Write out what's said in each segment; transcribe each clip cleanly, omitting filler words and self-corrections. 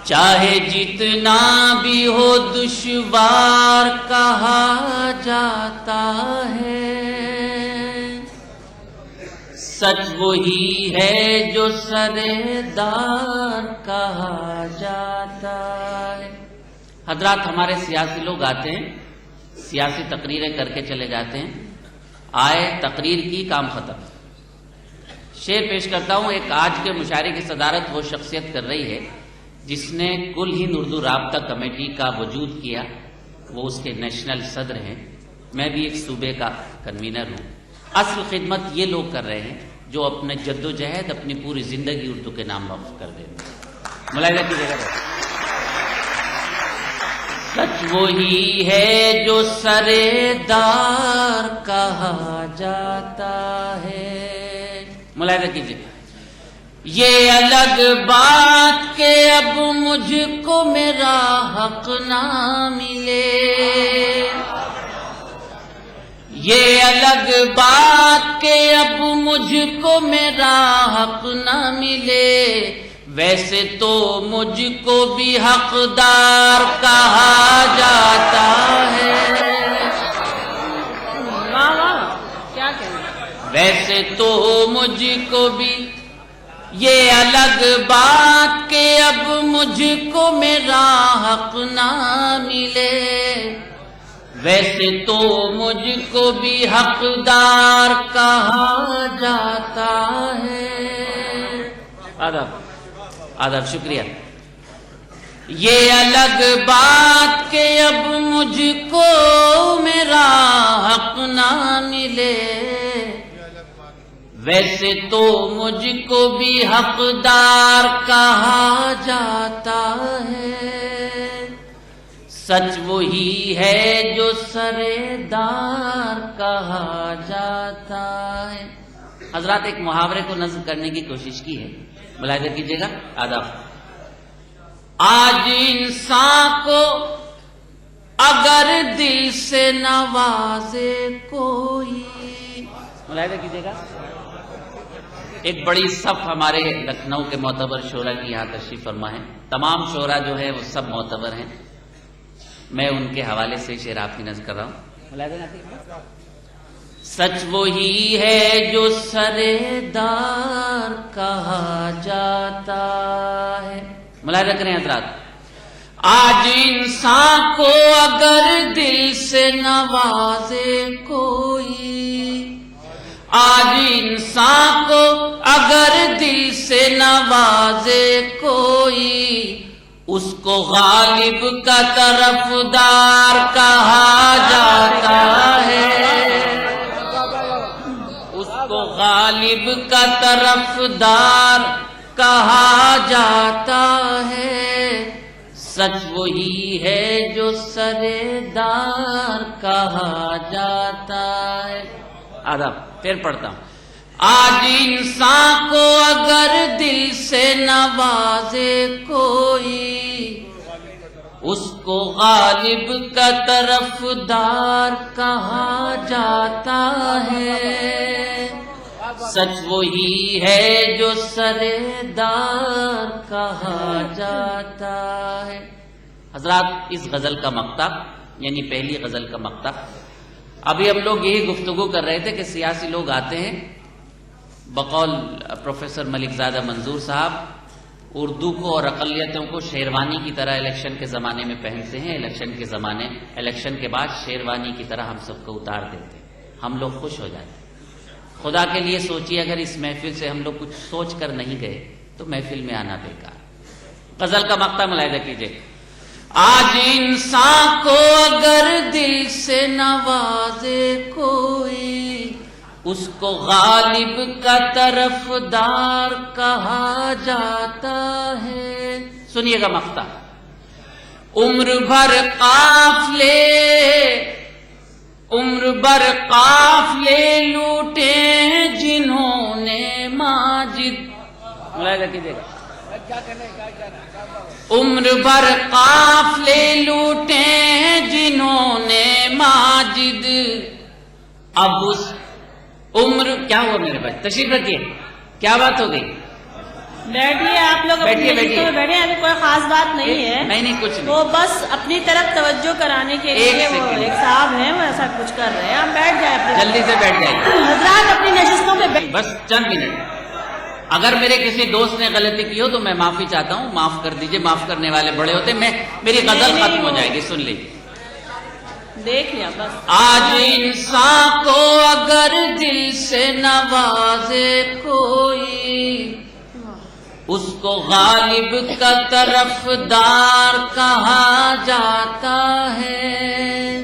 چاہے جتنا بھی ہو دشوار کہا جاتا ہے، سچ وہی ہے جو سردار کہا جاتا ہے۔ حضرات، ہمارے سیاسی لوگ آتے ہیں، سیاسی تقریریں کر کے چلے جاتے ہیں، آئے تقریر کی، کام ختم۔ شعر پیش کرتا ہوں۔ ایک آج کے مشاعرے کی صدارت وہ شخصیت کر رہی ہے جس نے کل ہند اردو رابطہ کمیٹی کا وجود کیا، وہ اس کے نیشنل صدر ہیں، میں بھی ایک صوبے کا کنوینر ہوں۔ اصل خدمت یہ لوگ کر رہے ہیں جو اپنے جد و جہد اپنی پوری زندگی اردو کے نام وقف کر دیتے ہیں۔ ملاحظہ کیجیے گا، سچ وہی ہے جو سردار کہا جاتا ہے۔ ملاحظہ کیجیے، یہ الگ بات کہ اب مجھ کو میرا حق نہ ملے، یہ الگ بات کہ اب مجھ کو میرا حق نہ ملے، ویسے تو مجھ کو بھی حقدار کہا جاتا ہے۔ ویسے تو مجھ کو بھی، یہ الگ بات کہ اب مجھ کو میرا حق نہ ملے، ویسے تو مجھ کو بھی حقدار کہا جاتا ہے۔ آداب، شکریہ۔ یہ الگ بات کہ اب مجھ کو میرا حق نہ ملے، ویسے تو مجھ کو بھی حقدار کہا جاتا ہے۔ سچ وہی ہے جو سردار کہا جاتا ہے۔ حضرات، ایک محاورے کو نظم کرنے کی کوشش کی ہے، ملاحظہ کیجیے گا۔ آداب۔ آج انسان کو اگر دل سے نوازے کوئی، ملاحظہ کیجیے گا، ایک بڑی صف ہمارے لکھنؤ کے معتبر شعراء کی یہاں تشریف فرما ہے۔ تمام شعراء جو ہے وہ سب معتبر ہیں، میں ان کے حوالے سے شعر آپ کی نظر کر رہا ہوں۔ سچ وہی ہے جو سردار کہا جاتا ہے۔ ملاحظہ کریں حضرات، آج انسان کو اگر دل سے نوازے کوئی، آج انسان کو اگر دل سے نوازے کوئی، اس کو غالب کا طرفدار کہا جاتا ہے، اس کو غالب کا طرفدار کہا جاتا ہے۔ سچ وہی ہے جو سردار کہا جاتا ہے۔ آداب، پھر پڑھتا ہوں۔ آج انسان کو اگر دل سے نوازے کوئی، اس کو غالب کا طرفدار کہا جاتا ہے۔ سچ وہی ہے جو سردار کہا جاتا ہے۔ حضرات، اس غزل کا مقطع، یعنی پہلی غزل کا مقطع، ابھی ہم لوگ یہی گفتگو کر رہے تھے کہ سیاسی لوگ آتے ہیں، بقول پروفیسر ملک زادہ منظور صاحب، اردو کو اور اقلیتوں کو شیروانی کی طرح الیکشن کے زمانے میں پہنتے ہیں، الیکشن کے بعد شیروانی کی طرح ہم سب کو اتار دیتے ہیں، ہم لوگ خوش ہو جاتے ہیں۔ خدا کے لیے سوچیے، اگر اس محفل سے ہم لوگ کچھ سوچ کر نہیں گئے تو محفل میں آنا بیکار۔ غزل کا مقطع ملاحظہ کیجیے۔ آج انسان کو اگر دل سے نوازے کوئی، اس کو غالب کا طرفدار کہا جاتا ہے۔ سنیے گا مقطع۔ عمر بھر قافلے لوٹے جنہوں نے ماجد، ملاحظہ کیجیے گا، عمر بھر قافلے لوٹے جنہوں نے ماجد، اب اس عمر، کیا ہوا میرے بھائی، تشریف رکھیے، کیا بات ہو گئی؟ بیٹھیے آپ لوگ اپنی بیٹھیے، نشستوں میں بیٹھے، ابھی کوئی خاص بات نہیں ہے. نہیں کچھ نہیں. وہ بس اپنی طرف توجہ کرانے کے ایک لیے وہ سیکنڈ. ایک صاحب ہیں، وہ ایسا کچھ کر رہے ہیں. آپ بیٹھ جائیں اپنی جلدی سے بیٹھ جائیے. حضرات اپنی نشستوں میں بیٹھ. بس چند منٹ. اگر میرے کسی دوست نے غلطی کی ہو تو میں معافی چاہتا ہوں، معاف کر دیجئے. معاف کرنے والے بڑے ہوتے. میری غزل نہیں، ختم ہو وہ- جائے گی، سن لیجیے. دیکھ لیا بس. آج انسان کو اگر دل سے نوازے کوئی، اس کو غالب کا طرفدار کہا جاتا ہے.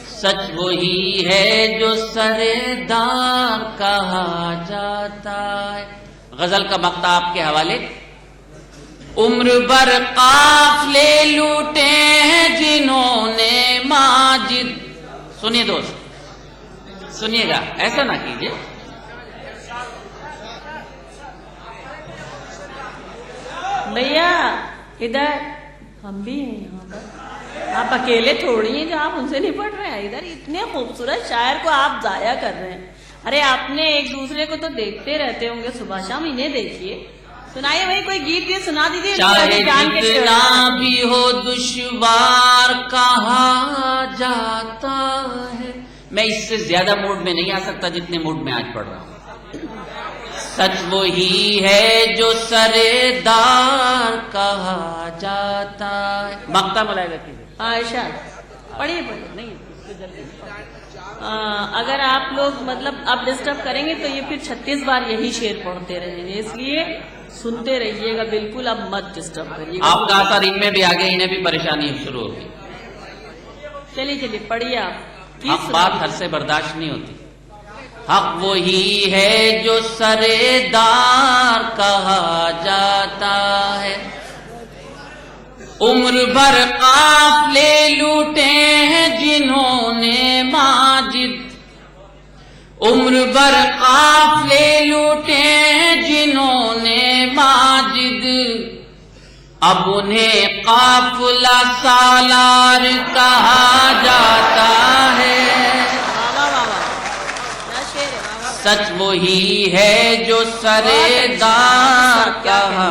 سچ وہی ہے جو سردار کہا جاتا ہے. غزل کا مقطع آپ کے حوالے. عمر بھر قافلے لوٹے ہیں جنہوں نے ماجد. سنیے دوست، سنیے گا، ایسا نہ کیجیے. بھیا ادھر ہم بھی ہیں یہاں پر. آپ اکیلے تھوڑی ہیں جو آپ ان سے نہیں پڑھ رہے ہیں. ادھر اتنے خوبصورت شاعر کو آپ ضائع کر رہے ہیں. ارے آپ نے ایک دوسرے کو تو دیکھتے رہتے ہوں گے صبح شام، انہیں دیکھیے. سنائیے بھائی، کوئی گیت بھی سنا دیجیے. چاہے جان کے جتنا بھی ہو دشوار کہا جاتا ہے. میں اس سے زیادہ موڈ میں نہیں آ سکتا جتنے موڈ میں آج پڑھ رہا ہوں. سچ وہی ہے جو سردار کہا جاتا ہے. مقطع ملاحظہ کیجیے. عائشہ پڑھیے پڑھیے. نہیں اس سے جلدی اگر آپ لوگ مطلب اب ڈسٹرب کریں گے تو یہ پھر 36 بار یہی شعر پڑھتے رہیں گے، اس لیے سنتے رہیے گا بالکل. اب مت ڈسٹرب کریے گا. آپ کا اثر ان میں بھی آگے، انہیں بھی پریشانی شروع ہوگی. چلیے پڑھیے آپ. حق بات ہر سے برداشت نہیں ہوتی. حق وہی ہے جو سردار کہا جاتا ہے. عمر بھر قافلے لوٹے ہیں جنہوں نے ماجد. عمر بھر قافلے لوٹے ہیں جنہوں نے ماجد. اب انہیں قافلہ سالار کہا جاتا ہے. سچ وہی ہے جو سردار کہا